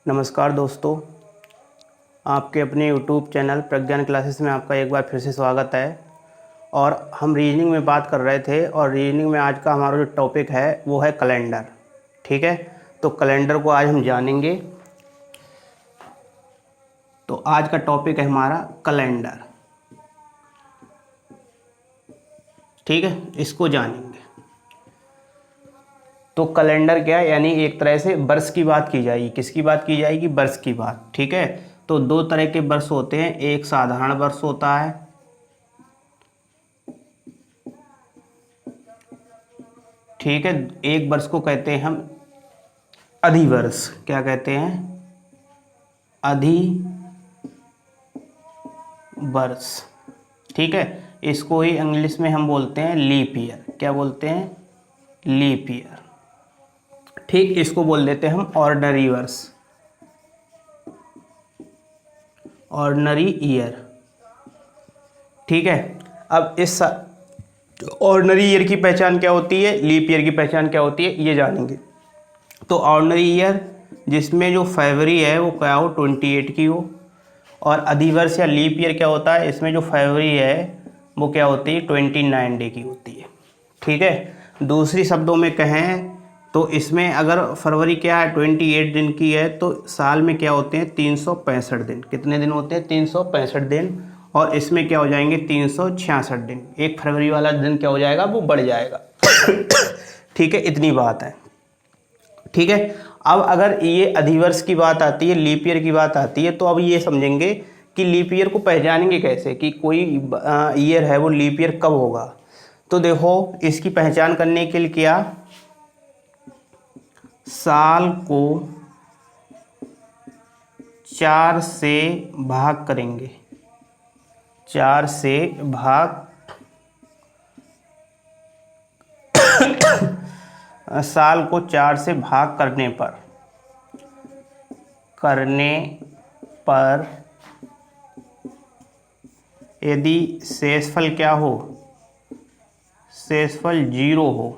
नमस्कार दोस्तों, आपके अपने YouTube चैनल प्रज्ञान क्लासेस में आपका एक बार फिर से स्वागत है। और हम रीजनिंग में बात कर रहे थे और रीजनिंग में आज का हमारा जो टॉपिक है वो है कैलेंडर। ठीक है, तो कैलेंडर को आज हम जानेंगे। तो आज का टॉपिक है हमारा कैलेंडर। ठीक है, इसको जानेंगे। तो कैलेंडर क्या है, यानी एक तरह से वर्ष की बात की जाएगी। किसकी बात की जाएगी? वर्ष की बात। ठीक है, तो दो तरह के वर्ष होते हैं। एक साधारण वर्ष होता है, ठीक है। एक वर्ष को कहते हैं हम अधिवर्ष। क्या कहते हैं? अधिवर्ष। ठीक है, इसको ही इंग्लिश में हम बोलते हैं लीप ईयर। क्या बोलते हैं? Leap year. ठीक, इसको बोल देते हैं हम ऑर्डिनरी वर्ष, ऑर्डिनरी ईयर। ठीक है, अब इस ऑर्डिनरी ईयर की पहचान क्या होती है, लीप ईयर की पहचान क्या होती है, ये जानेंगे। तो ऑर्डिनरी ईयर जिसमें जो फरवरी है वो क्या हो, 28 की हो। और अधिवर्ष या लीप ईयर क्या होता है, इसमें जो फरवरी है वो क्या होती है, 29 डे की होती है। ठीक है, दूसरी शब्दों में कहें तो इसमें अगर फरवरी क्या है, 28 दिन की है, तो साल में क्या होते हैं, 365 दिन। कितने दिन होते हैं? 365 दिन। और इसमें क्या हो जाएंगे, 366 दिन। एक फरवरी वाला दिन क्या हो जाएगा, वो बढ़ जाएगा। ठीक है, इतनी बात है। ठीक है, अब अगर ये अधिवर्ष की बात आती है, लीप ईयर की बात आती है, तो अब ये समझेंगे कि लीप ईयर को पहचानेंगे कैसे, कि कोई ईयर है वो लीप ईयर कब होगा। तो देखो, इसकी पहचान करने के लिए क्या, साल को 4 से भाग करेंगे। 4 से भाग साल को 4 से भाग करने पर यदि शेषफल क्या हो, शेषफल 0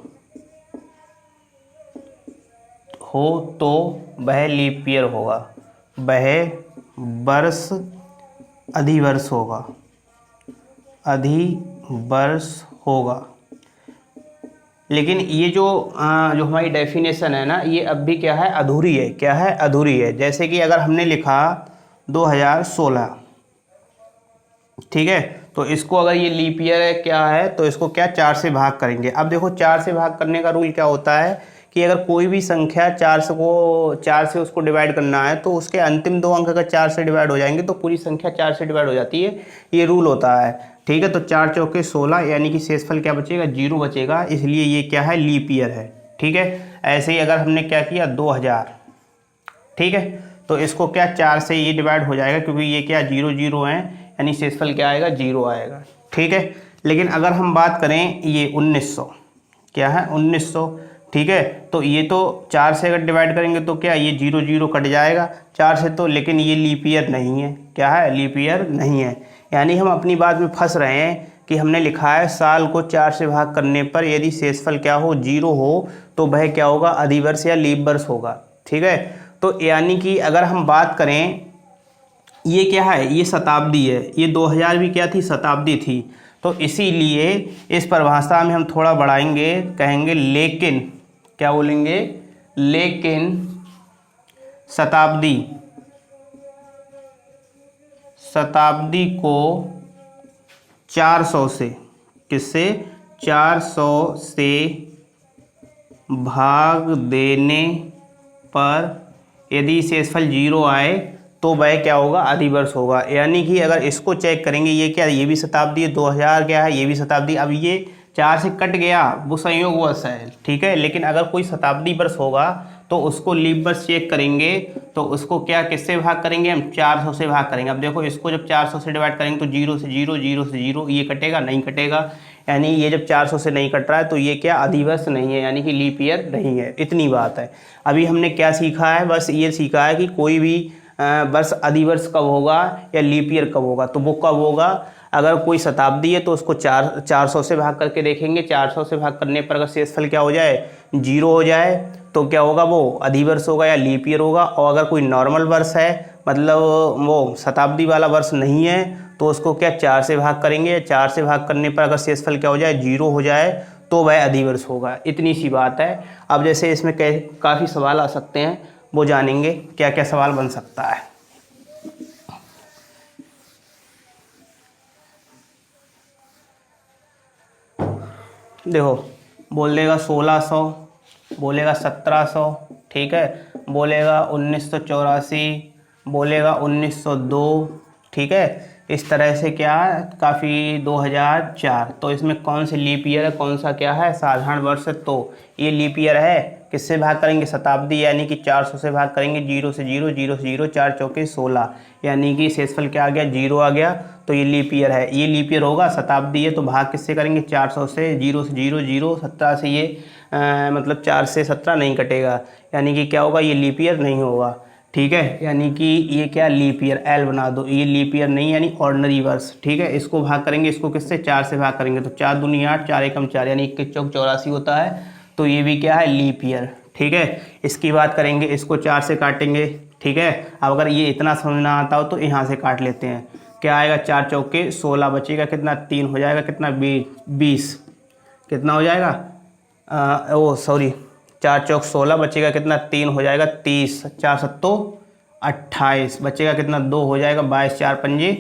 हो तो वह लीप ईयर होगा, वह वर्ष अधिवर्ष होगा, अधिवर्ष होगा। लेकिन ये जो हमारी डेफिनेशन है ना, ये अब भी क्या है, अधूरी है। क्या है? अधूरी है। जैसे कि अगर हमने लिखा 2016, ठीक है, तो इसको अगर ये लीप ईयर है क्या है, तो इसको क्या 4 से भाग करेंगे। अब देखो, 4 से भाग करने का रूल क्या होता है कि अगर कोई भी संख्या 4 से उसको डिवाइड करना है, तो उसके अंतिम 2 अंक अगर 4 से डिवाइड हो जाएंगे तो पूरी संख्या 4 से डिवाइड हो जाती है। ये रूल होता है। ठीक है, तो 4 चौके 16, यानी कि शेषफल क्या बचेगा, 0 बचेगा। इसलिए ये क्या है, लीप ईयर है। ठीक है, ऐसे ही अगर हमने क्या किया 2000, ठीक है, तो इसको क्या 4 से ये डिवाइड हो जाएगा, क्योंकि ये क्या 0 0 है, यानी शेषफल क्या आएगा, 0 आएगा। ठीक है, लेकिन अगर हम बात करें ये 1900, क्या है 1900, ठीक है, तो ये तो 4 से अगर डिवाइड करेंगे तो क्या ये 0 0 कट जाएगा 4 से, तो लेकिन ये लीप ईयर नहीं है। क्या है? लीप ईयर नहीं है। यानी हम अपनी बात में फंस रहे हैं कि हमने लिखा है साल को 4 से भाग करने पर यदि शेषफल क्या हो, 0 हो, तो वह क्या होगा, अधिवर्ष या लीप वर्ष होगा। ठीक है, तो यानी कि अगर हम बात करें, ये क्या है, ये शताब्दी है, ये 2000 भी क्या थी, शताब्दी थी। तो इसीलिए इस परिभाषा में हम थोड़ा बढ़ाएंगे, कहेंगे लेकिन, क्या बोलेंगे, लेकिन शताब्दी को 400 से, किससे, 400 से भाग देने पर यदि शेषफल 0 आए तो वह क्या होगा, अधिवर्ष होगा। यानी कि अगर इसको चेक करेंगे, ये क्या, ये भी शताब्दी है, 2000 क्या है, ये भी शताब्दी। अब ये 4 से कट गया, वो संयोगवश है। ठीक है, लेकिन अगर कोई शताब्दी वर्ष होगा तो उसको लीप वर्ष चेक करेंगे, तो उसको क्या, किससे भाग करेंगे हम, 400 से भाग करेंगे। अब देखो, इसको जब 400 से डिवाइड करेंगे तो 0 से 0, 0 से 0, ये कटेगा, नहीं कटेगा। यानी ये जब 400 से नहीं कट रहा है तो ये क्या, अधिवर्ष नहीं है, यानी कि लीप ईयर नहीं है। इतनी बात है। अभी हमने क्या सीखा है, बस ये सीखा है कि कोई भी वर्ष अधिवर्ष कब होगा या लीप ईयर कब होगा। तो वो कब होगा, अगर कोई शताब्दी है तो उसको 400 से भाग करके देखेंगे। 400 से भाग करने पर अगर शेषफल क्या हो जाए, 0 हो जाए तो क्या होगा, वो अधिवर्ष होगा या लीप ईयर होगा। और अगर कोई नॉर्मल वर्ष है, मतलब वो शताब्दी वाला वर्ष नहीं है, तो उसको क्या 4 से भाग करेंगे। 4 से भाग करने पर अगर शेषफल क्या हो जाए, 0 हो जाए, तो वह अधिवर्ष होगा। इतनी सी बात है। अब जैसे इसमें काफ़ी सवाल आ सकते हैं, वो जानेंगे क्या क्या सवाल बन सकता है। देखो, बोल देगा 1600, बोलेगा 1700, ठीक है, बोलेगा 1984, बोलेगा 1902, ठीक है। इस तरह से क्या काफ़ी 2004। तो इसमें कौन से लीप ईयर है, कौन सा क्या है, साधारण वर्ष है। तो ये लीप ईयर है। किससे भाग करेंगे, शताब्दी, यानी कि 400 से भाग करेंगे। 0 से 0, 0 से 0, 4 चौके 16, यानी कि शेषफल क्या आ गया, 0 आ गया। तो ये लीप ईयर है, ये लीप ईयर होगा। शताब्दी है तो भाग किससे करेंगे, 400 से। 0 से 0, 0, 17 से ये मतलब 4 से 17 नहीं कटेगा, यानी कि क्या होगा, ये लीप ईयर नहीं होगा, ठीक है। यानी कि ये क्या, लीप ईयर, एल बना दो, ये लीप ईयर नहीं यानी ऑर्डिनरी वर्ष, ठीक है। इसको भाग करेंगे, इसको किससे, 4 से भाग करेंगे। तो 4 दूनी 8, 4 एकम 4, यानी 21 चौक 84 होता है। तो ये भी क्या है, लीप ईयर, ठीक है। इसकी बात करेंगे, इसको 4 से काटेंगे, ठीक है। अब अगर ये इतना समझ ना आता हो तो यहाँ से काट लेते हैं। क्या आएगा, 4 चौके 16, बचेगा कितना, 3 हो जाएगा, कितना 20, कितना हो जाएगा, 4 चौक 16, बचेगा कितना, 3 हो जाएगा 30, 4 सत्तो 28, बचेगा कितना, 2 हो जाएगा, 22, 4 पंजे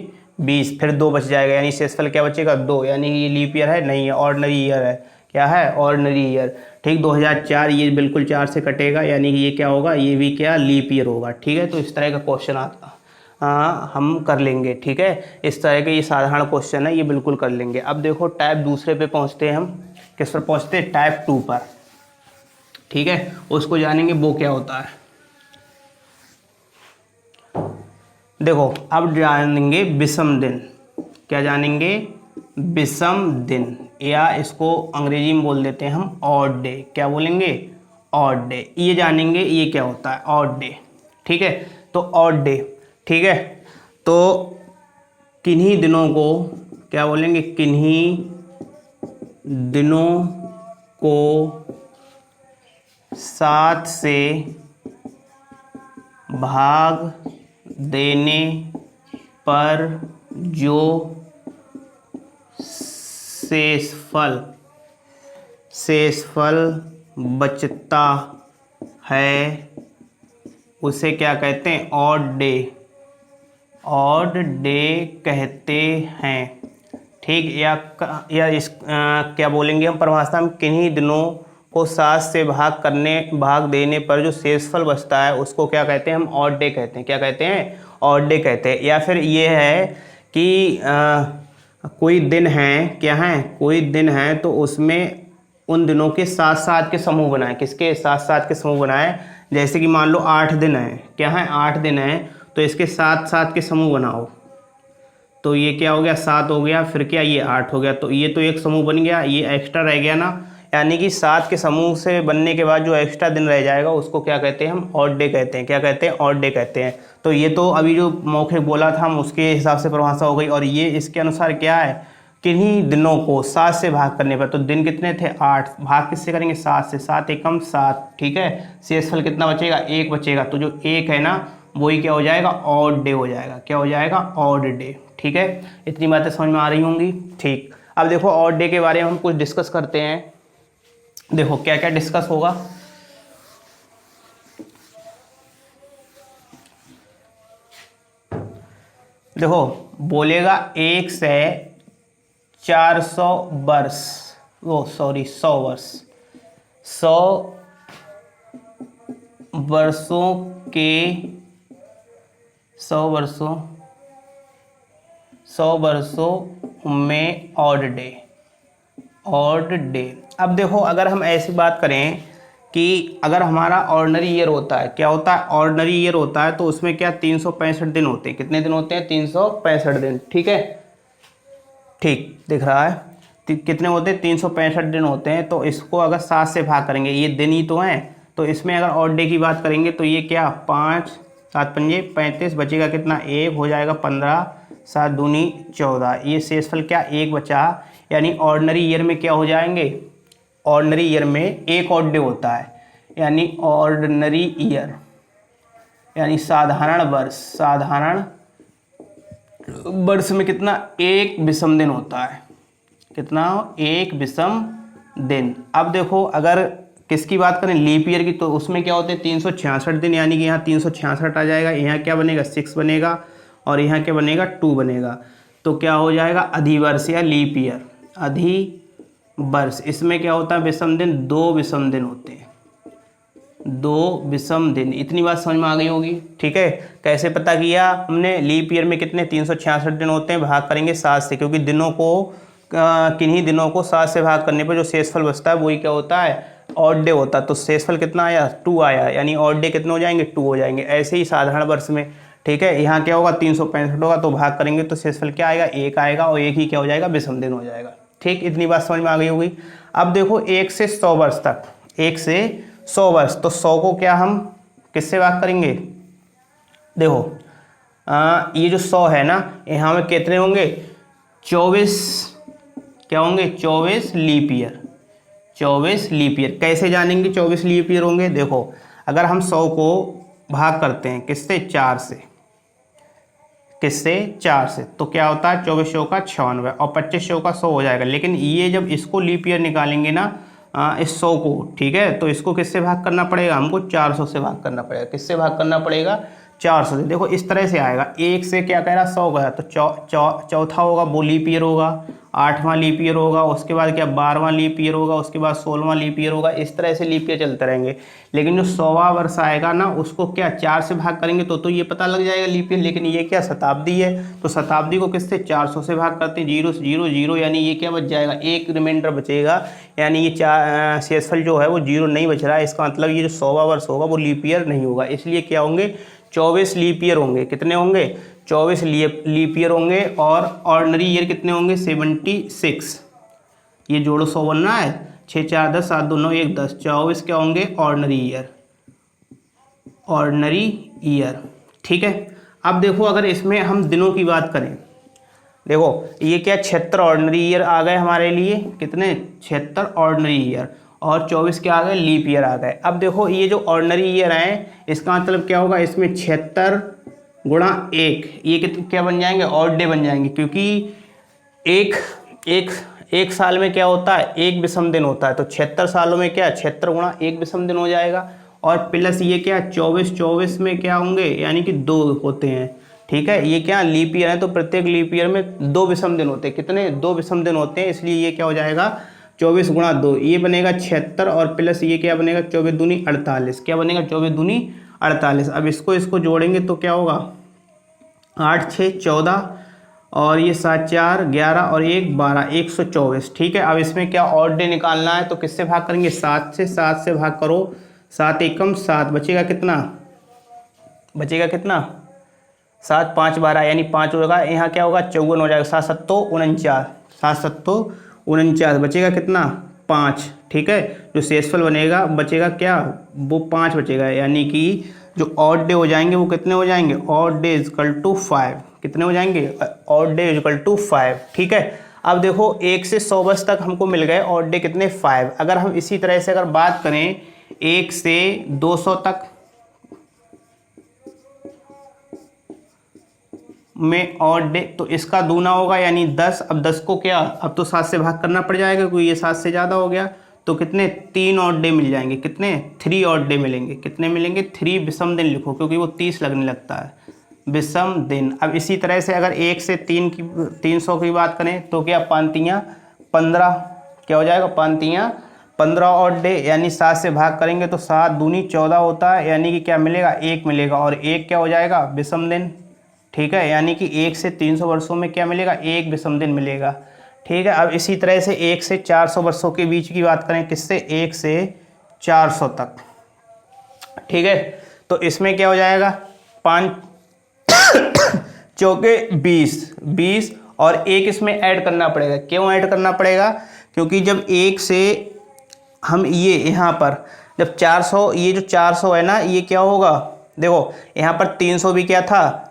20, फिर 2 बच जाएगा, यानी शेषफल क्या बचेगा, 2। यानी ये लीप ईयर है नहीं है, ऑर्डिनरी ईयर है। क्या है, ऑर्डिनरी ईयर, ठीक। 2004 ये बिल्कुल 4 से कटेगा, यानी कि ये क्या होगा, ये भी क्या, लीप ईयर होगा, ठीक है। तो इस तरह का क्वेश्चन आता हम कर लेंगे, ठीक है। इस तरह के ये साधारण क्वेश्चन है, ये बिल्कुल कर लेंगे। अब देखो टाइप दूसरे पे पहुँचते हैं हम। किस पर पहुँचते हैं, टाइप 2 पर, ठीक है। उसको जानेंगे वो क्या होता है। देखो अब जानेंगे विषम दिन। क्या जानेंगे, विषम दिन, या इसको अंग्रेजी में बोल देते हैं हम ऑड डे। क्या बोलेंगे, ऑड डे। ये जानेंगे ये क्या होता है, ऑड डे, ठीक है। तो ऑड डे, ठीक है। तो किन्हीं दिनों को क्या बोलेंगे, किन्हीं दिनों को 7 से भाग देने पर जो शेषफल बचता है उसे क्या कहते हैं, ऑड डे, ऑड डे कहते हैं, ठीक। या इस क्या बोलेंगे हम परिभाषा में, किन्हीं दिनों को 7 से भाग देने पर जो शेषफल बचता है उसको क्या कहते हैं, हम ऑड डे कहते हैं। क्या कहते हैं, ऑड डे कहते हैं। या फिर ये है कि कोई दिन है, क्या है, कोई दिन है तो उसमें उन दिनों के 7-7 के समूह बनाए। किसके, 7-7 के समूह बनाए। जैसे कि मान लो 8 दिन है, क्या है, 8 दिन है, तो इसके 7-7 के समूह बनाओ। तो ये क्या हो गया, 7 हो गया, फिर क्या, ये 8 हो गया। तो ये तो एक समूह बन गया, ये एक्स्ट्रा रह गया ना। यानी कि 7 के समूह से बनने के बाद जो एक्स्ट्रा दिन रह जाएगा उसको क्या कहते हैं, हम ऑड डे कहते हैं। क्या कहते हैं, ऑड डे कहते हैं। तो ये तो अभी जो मौखिक बोला था हम उसके हिसाब से परिभाषा हो गई। और ये इसके अनुसार क्या है, किन्हीं दिनों को 7 से भाग करने पर, तो दिन कितने थे, 8, भाग किससे करेंगे, 7 से। 7 एकम 7, ठीक है। शेषफल कितना बचेगा, 1 बचेगा। तो जो 1 है ना, वही क्या हो जाएगा, ऑड डे हो जाएगा। क्या हो जाएगा, ऑड डे, ठीक है। इतनी बातें समझ में आ रही होंगी, ठीक। अब देखो ऑड डे के बारे में हम कुछ डिस्कस करते हैं। देखो क्या क्या डिस्कस होगा। देखो बोलेगा 1 से 400 वर्ष, 100 वर्ष, 100 वर्षों के 100 वर्षों में ऑड डे, ऑड डे। अब देखो अगर हम ऐसी बात करें कि अगर हमारा ऑर्डिनरी ईयर होता है, क्या होता है, ऑर्डिनरी ईयर होता है, तो उसमें क्या 365 दिन होते हैं। कितने दिन होते हैं, 365 दिन, ठीक है, ठीक दिख रहा है। कितने होते हैं, 365 दिन होते हैं। तो इसको अगर 7 से भाग करेंगे, ये दिन ही तो हैं, तो इसमें अगर ऑड डे की बात करेंगे तो ये क्या, 5, 7 पंजे 35, बचेगा कितना, 1 हो जाएगा, 15, 7 दूनी 14। ये शेषफल क्या, 1 बचा। यानी ऑर्डिनरी ईयर में क्या हो जाएंगे, ऑर्डिनरी ईयर में एक ऑड डे होता है, यानी ऑर्डिनरी ईयर, यानी साधारण वर्ष। साधारण वर्ष में कितना, एक विषम दिन होता है। कितना, एक विषम दिन। अब देखो अगर किसकी बात करें, लीप ईयर की, तो उसमें क्या होते हैं 366 दिन, यानी कि यहाँ 366 आ जाएगा। यहाँ क्या बनेगा, 6 बनेगा, और यहाँ क्या बनेगा, 2 बनेगा। तो क्या हो जाएगा, अधिवर्ष या लीप ईयर, अधिवर्ष। इसमें क्या होता है, विषम दिन, 2 विषम दिन होते हैं, 2 विषम दिन। इतनी बात समझ में आ गई होगी, ठीक है। कैसे पता किया हमने, लीप ईयर में कितने 366 दिन होते हैं, भाग करेंगे 7 से, क्योंकि दिनों को किन्हीं दिनों को 7 से भाग करने पर जो शेषफल बचता है वही क्या होता है, ऑड डे होता है। तो शेषफल कितना आया, 2 आया, यानी ऑड डे कितने हो जाएंगे, 2 हो जाएंगे। ऐसे ही साधारण वर्ष में, ठीक है, यहाँ क्या होगा 365 होगा, तो भाग करेंगे तो शेषफल क्या आएगा, 1 आएगा, और 1 ही क्या हो जाएगा, विषम दिन हो जाएगा। ठीक, इतनी बात समझ में आ गई होगी। अब देखो 1 से 100 वर्ष तक, 1 से 100 वर्ष, तो 100 को क्या हम किससे भाग करेंगे, देखो ये जो 100 है ना, यहाँ में कितने होंगे, 24 क्या होंगे, 24 लीप ईयर, 24 लीप ईयर। कैसे जानेंगे 24 लीप ईयर होंगे, देखो अगर हम 100 को भाग करते हैं किससे, 4 से, किससे, 4 से, तो क्या होता है 24 100 का 96, और 25 100 का 100 हो जाएगा। लेकिन ये जब इसको लीप ईयर निकालेंगे ना, इस 100 को, ठीक है, तो इसको किससे भाग करना पड़ेगा, हमको 400 से भाग करना पड़ेगा। किससे भाग करना पड़ेगा, 400 से। देखो इस तरह से आएगा, 1 से क्या कह रहा, 100 गया, तो चौथा होगा वो लीप ईयर होगा, 8वां लीप ईयर होगा, उसके बाद क्या 12वां लीप ईयर होगा, उसके बाद 16वां लीप ईयर होगा। इस तरह से लीप ईयर चलते रहेंगे। लेकिन जो 100वां वर्ष आएगा ना, उसको क्या 4 से भाग करेंगे तो ये पता लग जाएगा लीप ईयर। लेकिन ये क्या शताब्दी है, तो शताब्दी को किससे, 400 से भाग करते हैं, 0 0 0, यानी ये क्या बच जाएगा, एक रिमाइंडर बचेगा, यानी ये शेषफल जो है वो 0 नहीं बच रहा है। इसका मतलब ये जो 100वां वर्ष होगा वो लीप ईयर नहीं होगा। इसलिए क्या होंगे, 24 लीप ईयर होंगे। कितने होंगे, 24 लीप ईयर होंगे। और ऑर्डिनरी ईयर कितने होंगे, 76। ये जोड़ो 100 बनना है, 6 4 10 7 2 9 1 10, 24 क्या होंगे, ऑर्डिनरी ईयर, ऑर्डिनरी ईयर। ठीक है। अब देखो अगर इसमें हम दिनों की बात करें, देखो ये क्या 76 ऑर्डिनरी ईयर आ गए हमारे लिए, कितने 76 ऑर्डिनरी ईयर, और 24 क्या आ गए, लीप ईयर आ गए। अब देखो ये जो ऑर्डिनरी ईयर है, इसका मतलब क्या होगा, इसमें 76 गुणा 1, ये क्या बन जाएंगे, ऑड डे बन जाएंगे। क्योंकि एक साल में क्या होता है, एक विषम दिन होता है, तो 76 सालों में क्या 76 गुणा 1 विषम दिन हो जाएगा। और प्लस ये क्या 24 में क्या होंगे, यानी कि 2 होते हैं। ठीक है, ये क्या लीप ईयर है, तो प्रत्येक लीप ईयर में 2 विषम दिन होते हैं। कितने, 2 विषम दिन होते हैं। इसलिए ये क्या हो जाएगा, 24 गुणा 2, ये बनेगा 76, और प्लस ये क्या बनेगा, 24 दूनी 48। क्या बनेगा, 24 दूनी 48। अब इसको जोड़ेंगे तो क्या होगा, 8 6 14, और ये 7 4 11, और 1 12, 124। ठीक है। अब इसमें क्या ऑड डे निकालना है, तो किससे भाग करेंगे, 7 से भाग करो, 7 एकम 7, बचेगा कितना, 7 5 12, यानी 5 होगा। यहाँ क्या होगा, 54 हो जाएगा, 7 7 49, 7 7 49, बचेगा कितना, 5। ठीक है, जो शेषफल बचेगा क्या, वो 5 बचेगा। यानी कि जो ऑड डे हो जाएंगे वो कितने हो जाएंगे, ऑड डे इजकल टू 5। कितने हो जाएंगे, ऑड डे इजकल टू 5। ठीक है। अब देखो 1 से 100 वर्ष तक हमको मिल गए ऑड डे कितने, 5। अगर हम इसी तरह से अगर बात करें 1 से 200 तक में ऑड डे, तो इसका दूना होगा, यानी 10। अब 10 को क्या, अब तो 7 से भाग करना पड़ जाएगा, क्योंकि ये 7 से ज़्यादा हो गया। तो कितने, 3 ऑड डे मिल जाएंगे। कितने, 3 ऑड डे मिलेंगे। कितने मिलेंगे, 3 विषम दिन लिखो, क्योंकि वो 30 लगने लगता है, विषम दिन। अब इसी तरह से अगर 1 से 300 की बात करें, तो क्या 5 15, क्या हो जाएगा, 15 ऑड डे, यानी 7 से भाग करेंगे तो 7 दूनी 14 होता है, यानी कि क्या मिलेगा, 1 मिलेगा। और 1 क्या हो जाएगा, विषम दिन। ठीक है, यानी कि 1 से 300 वर्षों में क्या मिलेगा, 1 विषम दिन मिलेगा। ठीक है। अब इसी तरह से 1 से 400 वर्षों के बीच की बात करें, किससे, 1 से 400 तक। ठीक है, तो इसमें क्या हो जाएगा, 5 चौके 20, और 1 इसमें ऐड करना पड़ेगा। क्यों ऐड करना पड़ेगा, क्योंकि जब 1 से हम ये यहाँ पर जब 400, ये जो 400 है ना, ये क्या होगा, देखो यहाँ पर 300 भी क्या था,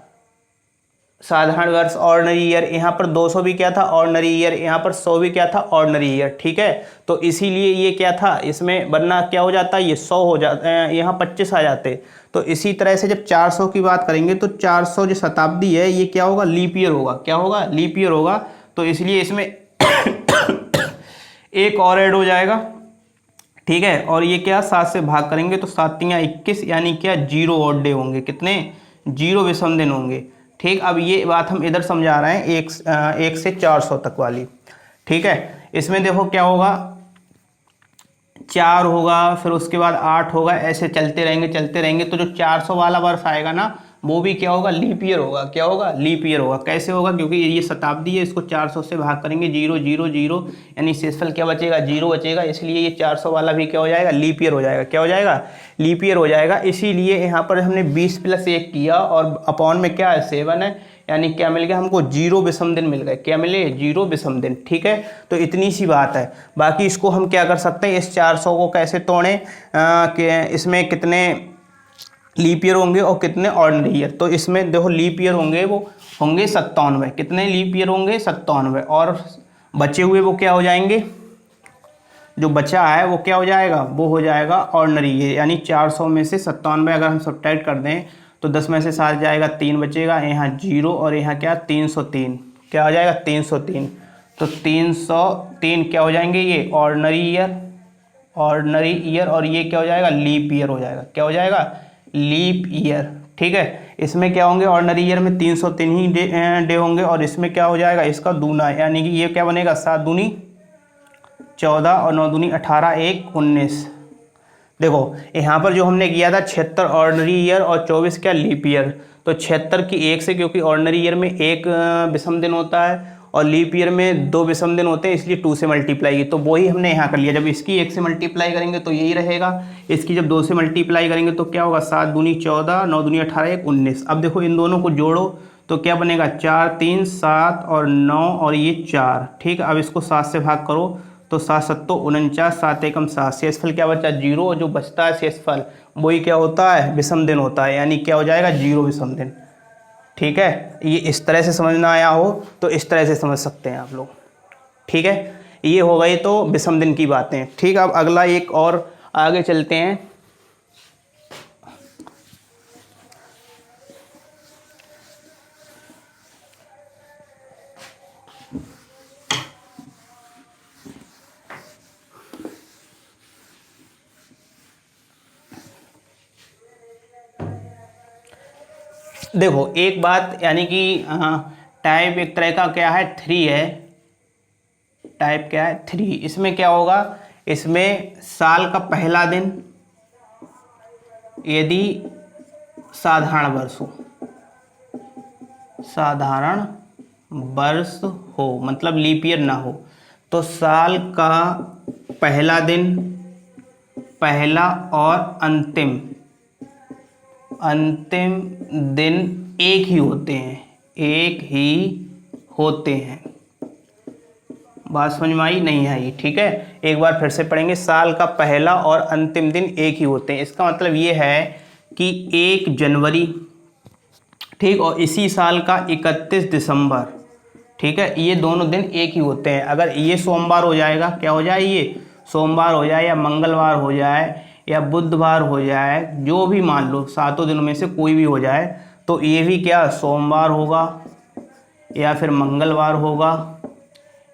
साधारण वर्ष ऑर्डिनरी ईयर, यहाँ पर 200 भी क्या था ऑर्डिनरी ईयर, यहाँ पर 100 भी क्या था ऑर्डिनरी ईयर। ठीक है, तो इसीलिए ये क्या था, इसमें वरना क्या हो जाता, ये 100 हो जाता, यहाँ 25 आ जाते। तो इसी तरह से जब 400 की बात करेंगे तो 400 जो शताब्दी है ये क्या होगा, लीप ईयर होगा। क्या होगा, लीप ईयर होगा। तो इसलिए इसमें एक और ऐड हो जाएगा। ठीक है, और ये क्या 7 से भाग करेंगे तो 7 तियां 21, यानी क्या 0 ऑड डे होंगे। कितने, 0 विषम दिन होंगे। ठीक, अब ये बात हम इधर समझा रहे हैं 1 से 400 तक वाली। ठीक है, इसमें देखो क्या होगा, 4 होगा, फिर उसके बाद 8 होगा, ऐसे चलते रहेंगे। तो जो 400 वाला वर्ष आएगा ना वो भी क्या होगा, लीप ईयर होगा। क्या होगा, लीप ईयर होगा। कैसे होगा, क्योंकि ये शताब्दी है, इसको 400 से भाग करेंगे 0 0 0, यानी शेषफल क्या बचेगा, 0 बचेगा। इसलिए ये 400 वाला भी क्या हो जाएगा, लीप ईयर हो जाएगा। क्या हो जाएगा, लीप ईयर हो जाएगा। इसीलिए यहाँ पर हमने 20 + 1 किया और अपॉन में क्या है 7 है, यानी क्या मिल गया हमको, 0 विषम दिन मिल गए। क्या मिले, 0 विषम दिन। ठीक है, तो इतनी सी बात है। बाकी इसको हम क्या कर सकते हैं, इस 400 को कैसे तोड़ें कि इसमें कितने लीप ईयर होंगे और कितने ऑर्डिनरी ईयर। तो इसमें देखो लीप ईयर होंगे, वो होंगे 97। कितने लीप ईयर होंगे, 97। और बचे हुए वो क्या हो जाएंगे, जो बचा है वो क्या हो जाएगा, वो हो जाएगा ऑर्डिनरी ईयर। यानी 400 में से 97 अगर हम सब्ट्रैक्ट कर दें तो 10 में से 7 जाएगा, 3 बचेगा, यहाँ 0 और यहाँ क्या 303। क्या हो जाएगा, 303। तो 303 क्या हो जाएंगे, ये ऑर्डिनरी ईयर, और ये क्या हो जाएगा, लीप ईयर हो जाएगा। क्या हो जाएगा, लीप ईयर। ठीक है, इसमें क्या होंगे, ऑर्डिनरी ईयर में 303 ही डे होंगे, और इसमें क्या हो जाएगा, इसका दूना, यानी कि ये क्या बनेगा, 7 दूनी 14 और 9 दूनी 18, 1 19। देखो यहाँ पर जो हमने किया था 76 ऑर्डिनरी ईयर और 24 क्या लीप ईयर। तो 76 की 1 से, क्योंकि ऑर्डिनरी ईयर में 1 विषम दिन होता है और लीप ईयर में 2 विषम दिन होते हैं, इसलिए 2 से मल्टीप्लाई की। तो वही हमने यहाँ कर लिया। जब इसकी 1 से मल्टीप्लाई करेंगे तो यही रहेगा, इसकी जब 2 से मल्टीप्लाई करेंगे तो क्या होगा, 7 दूनी 14, 9 दूनी 18, 1 19। अब देखो इन दोनों को जोड़ो तो क्या बनेगा, 4 3 7 और 9 और ये 4। ठीक है, अब इसको 7 से भाग करो तो 7 7 49, 7 एकम 7। शेषफल क्या बचा, 0। जो बचता है शेषफल वही क्या होता है, विषम दिन होता है, यानी क्या हो जाएगा, 0 विषम दिन। ठीक है, ये इस तरह से समझना आया हो तो इस तरह से समझ सकते हैं आप लोग। ठीक है, ये हो गई तो विषम दिन की बातें। ठीक, अब अगला एक और आगे चलते हैं। देखो एक बात, यानी कि टाइप एक तरह का क्या है, 3 है। टाइप क्या है, 3। इसमें क्या होगा, इसमें साल का पहला दिन यदि साधारण वर्ष हो, साधारण वर्ष हो मतलब लीप ईयर ना हो, तो साल का पहला दिन, पहला और अंतिम दिन एक ही होते हैं, एक ही होते हैं। बात समझ में आई, नहीं आई। ठीक है, एक बार फिर से पढ़ेंगे। साल का पहला और अंतिम दिन एक ही होते हैं, इसका मतलब ये है कि 1 जनवरी, ठीक, और इसी साल का 31 दिसंबर, ठीक है, ये दोनों दिन एक ही होते हैं। अगर ये सोमवार हो जाएगा, क्या हो जाए, ये सोमवार हो जाए या मंगलवार हो जाए या बुधवार हो जाए, जो भी मान लो 7 दिनों में से कोई भी हो जाए, तो ये भी क्या सोमवार होगा या फिर मंगलवार होगा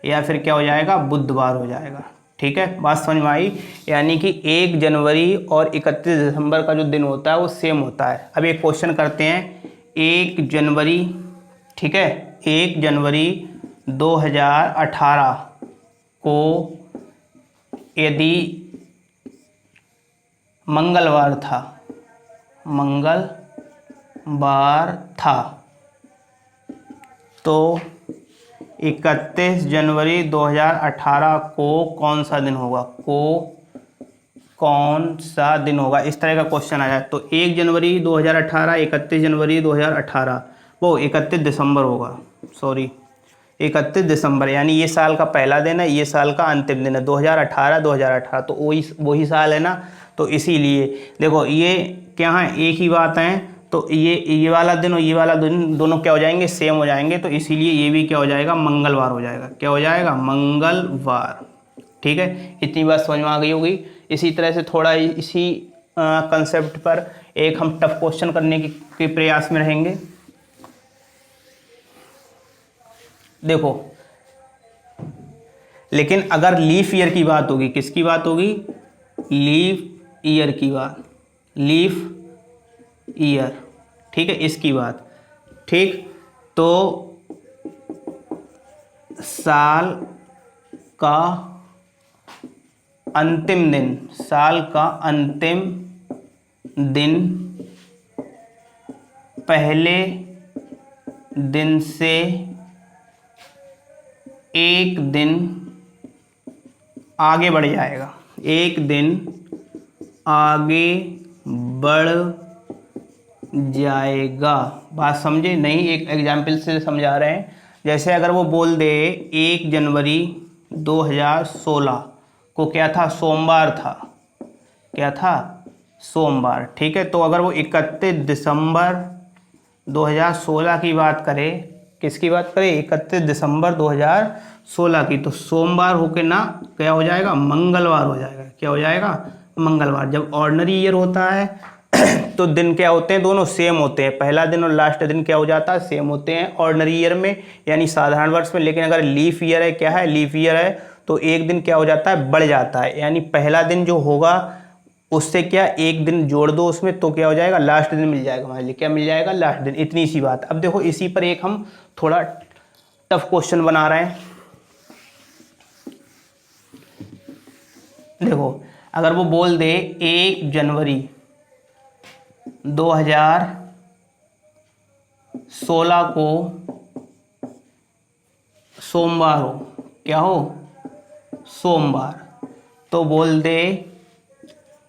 या फिर क्या हो जाएगा, बुधवार हो जाएगा। ठीक है, बात समझ में आई। यानी कि 1 जनवरी और 31 दिसंबर का जो दिन होता है वो सेम होता है। अब एक क्वेश्चन करते हैं, 1 जनवरी, ठीक है, 1 जनवरी 2018 को यदि मंगलवार था तो 31 जनवरी 2018 को कौन सा दिन होगा, कौन सा दिन होगा, इस तरह का क्वेश्चन आ जाए। तो 1 जनवरी 2018, 31 जनवरी 2018, वो 31 दिसंबर होगा, सॉरी 31 दिसंबर, यानी ये साल का पहला दिन है, ये साल का अंतिम दिन है। 2018 तो वही साल है ना, तो इसीलिए देखो ये क्या है, एक ही बात है, तो ये वाला दिन और ये वाला दिन दोनों क्या हो जाएंगे, सेम हो जाएंगे, तो इसीलिए ये भी क्या हो जाएगा, मंगलवार हो जाएगा। क्या हो जाएगा, मंगलवार। ठीक है, इतनी बात समझ में आ गई होगी। इसी तरह से थोड़ा इसी कंसेप्ट पर एक हम टफ क्वेश्चन करने के प्रयास में रहेंगे। देखो, लेकिन अगर लीफ ईयर की बात होगी, किसकी बात होगी, लीफ ईयर की बात, लीफ ईयर, ठीक है, इसकी बात, ठीक। तो साल का अंतिम दिन, साल का अंतिम दिन पहले दिन से एक दिन आगे बढ़ जाएगा, एक दिन आगे बढ़ जाएगा। बात समझे नहीं, एक एग्जाम्पल से समझा रहे हैं। जैसे अगर वो बोल दे 1 जनवरी 2016 को क्या था, सोमवार था, क्या था, सोमवार, ठीक है। तो अगर वो 31 दिसंबर 2016 की बात करे, किसकी बात करे, 31 दिसंबर 2016 की, तो सोमवार होके ना क्या हो जाएगा, मंगलवार हो जाएगा। क्या हो जाएगा, मंगलवार। जब ऑर्डिनरी ईयर होता है तो दिन क्या होते हैं, दोनों सेम होते हैं, पहला दिन और लास्ट दिन क्या हो जाता है, सेम होते हैं ऑर्डिनरी ईयर में, यानी साधारण वर्ष में। लेकिन अगर लीफ ईयर है, क्या है, लीफ ईयर है, तो एक दिन क्या हो जाता है, बढ़ जाता है, यानी पहला दिन जो होगा उससे क्या एक दिन जोड़ दो उसमें, तो क्या हो जाएगा, लास्ट दिन मिल जाएगा हमारे लिए। क्या मिल जाएगा, लास्ट दिन। इतनी सी बात। अब देखो, इसी पर एक हम थोड़ा टफ क्वेश्चन बना रहे हैं। देखो, अगर वो बोल दे 1 जनवरी 2016 को सोमवार हो, क्या हो, सोमवार, तो बोल दे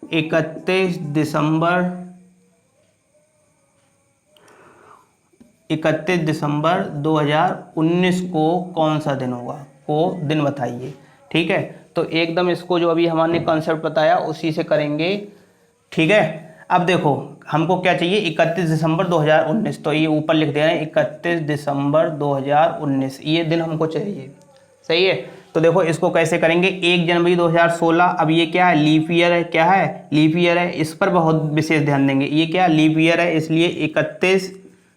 31 दिसंबर 2019 को कौन सा दिन होगा, को दिन बताइए। ठीक है, तो एकदम इसको जो अभी हमने कॉन्सेप्ट बताया उसी से करेंगे। ठीक है, अब देखो हमको क्या चाहिए, 31 दिसंबर 2019, तो ये ऊपर लिख दे रहे हैं 31 दिसंबर 2019, ये दिन हमको चाहिए। सही है, तो देखो इसको कैसे करेंगे, 1 जनवरी 2016, अब ये क्या है, लीप ईयर है, क्या है, लीप ईयर है, इस पर बहुत विशेष ध्यान देंगे। ये क्या लीप ईयर है, इसलिए 31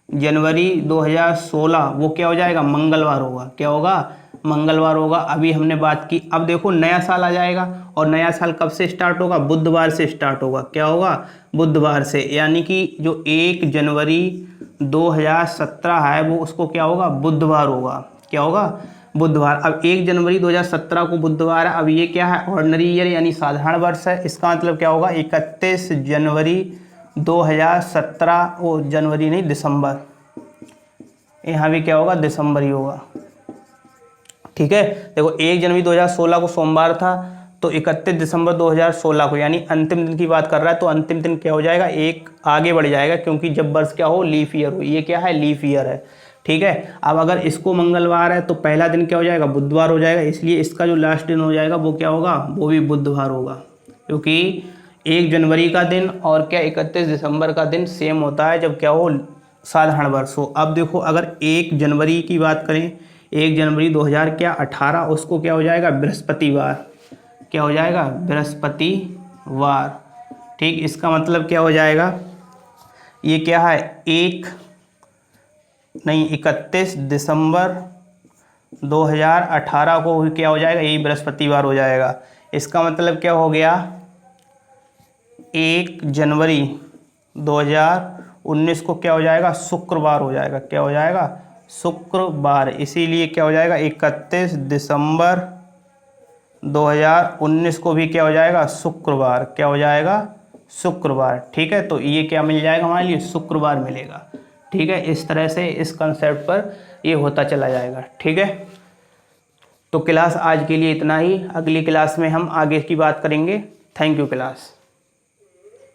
जनवरी 2016 वो क्या हो जाएगा, मंगलवार होगा। क्या होगा, मंगलवार होगा। अभी हमने बात की, अब देखो नया साल आ जाएगा, और नया साल कब से स्टार्ट होगा, बुधवार से स्टार्ट होगा। क्या होगा, बुधवार से, यानी कि जो 1 जनवरी 2017 है वो उसको क्या होगा, बुधवार होगा। क्या होगा, बुधवार। अब 1 जनवरी 2017 को बुधवार है, अब ये क्या है, ऑर्डिनरी ईयर यानी साधारण वर्ष है, इसका मतलब क्या होगा, 31 जनवरी 2017, वो जनवरी नहीं दिसंबर, यहाँ भी क्या होगा, दिसंबर ही होगा। ठीक है, देखो 1 जनवरी 2016 को सोमवार था, तो 31 दिसंबर 2016 को, यानी अंतिम दिन की बात कर रहा है, तो अंतिम दिन क्या हो जाएगा, एक आगे बढ़ जाएगा, क्योंकि जब वर्ष क्या हो, लीफ ईयर हो, ये क्या है, लीफ ईयर है। ठीक है, अब अगर इसको मंगलवार है तो पहला दिन क्या हो जाएगा, बुधवार हो जाएगा, इसलिए इसका जो लास्ट दिन हो जाएगा वो क्या होगा, वो भी बुधवार होगा, क्योंकि 1 जनवरी का दिन और क्या 31 दिसंबर का दिन सेम होता है जब क्या हो, साधारण वर्ष हो। अब देखो अगर 1 जनवरी की बात करें, 1 जनवरी 2018, उसको क्या हो जाएगा, बृहस्पतिवार। क्या हो जाएगा, बृहस्पतिवार। ठीक, इसका मतलब क्या हो जाएगा, ये क्या है, 31 दिसंबर 2018 को क्या हो जाएगा, यही बृहस्पतिवार हो जाएगा। इसका मतलब क्या हो गया, 1 जनवरी 2019 को क्या हो जाएगा, शुक्रवार हो जाएगा। क्या हो जाएगा, शुक्रवार। इसीलिए क्या हो जाएगा, 31 दिसंबर 2019 को भी क्या हो जाएगा, शुक्रवार। क्या हो जाएगा, शुक्रवार। ठीक है, तो ये क्या मिल जाएगा हमारे लिए, शुक्रवार मिलेगा। ठीक है, इस तरह से इस कंसेप्ट पर ये होता चला जाएगा। ठीक है, तो क्लास आज के लिए इतना ही, अगली क्लास में हम आगे की बात करेंगे। Thank you class.